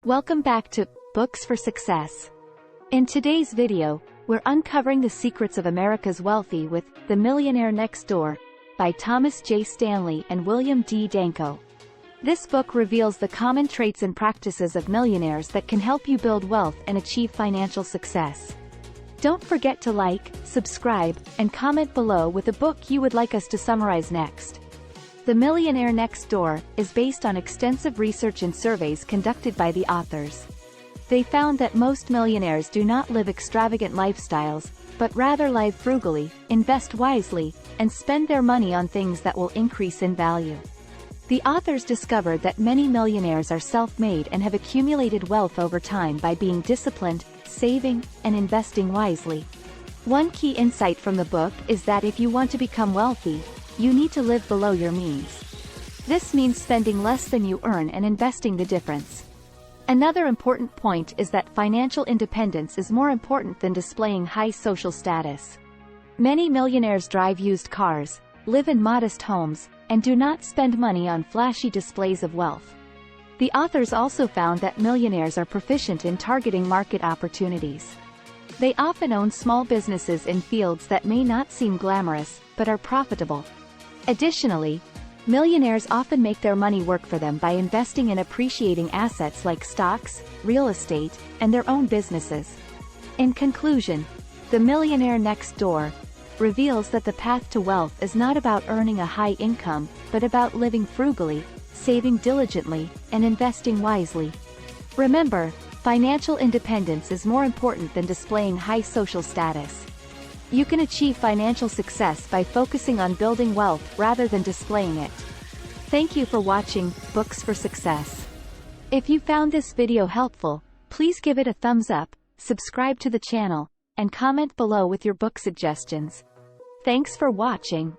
Welcome back to Books for Success. In today's video, we're uncovering the secrets of America's wealthy with The Millionaire Next Door by Thomas J. Stanley and William D. Danko. This book reveals the common traits and practices of millionaires that can help you build wealth and achieve financial success. Don't forget to like, subscribe, and comment below with a book you would like us to summarize next. The Millionaire Next Door is based on extensive research and surveys conducted by the authors. They found that most millionaires do not live extravagant lifestyles, but rather live frugally, invest wisely, and spend their money on things that will increase in value. The authors discovered that many millionaires are self-made and have accumulated wealth over time by being disciplined, saving, and investing wisely. One key insight from the book is that if you want to become wealthy, you need to live below your means. This means spending less than you earn and investing the difference. Another important point is that financial independence is more important than displaying high social status. Many millionaires drive used cars, live in modest homes, and do not spend money on flashy displays of wealth. The authors also found that millionaires are proficient in targeting market opportunities. They often own small businesses in fields that may not seem glamorous, but are profitable. Additionally, millionaires often make their money work for them by investing in appreciating assets like stocks, real estate, and their own businesses. In conclusion, The Millionaire Next Door reveals that the path to wealth is not about earning a high income, but about living frugally, saving diligently, and investing wisely. Remember, financial independence is more important than displaying high social status. You can achieve financial success by focusing on building wealth rather than displaying it. Thank you for watching Books for Success. If you found this video helpful, please give it a thumbs up, subscribe to the channel, and comment below with your book suggestions. Thanks for watching.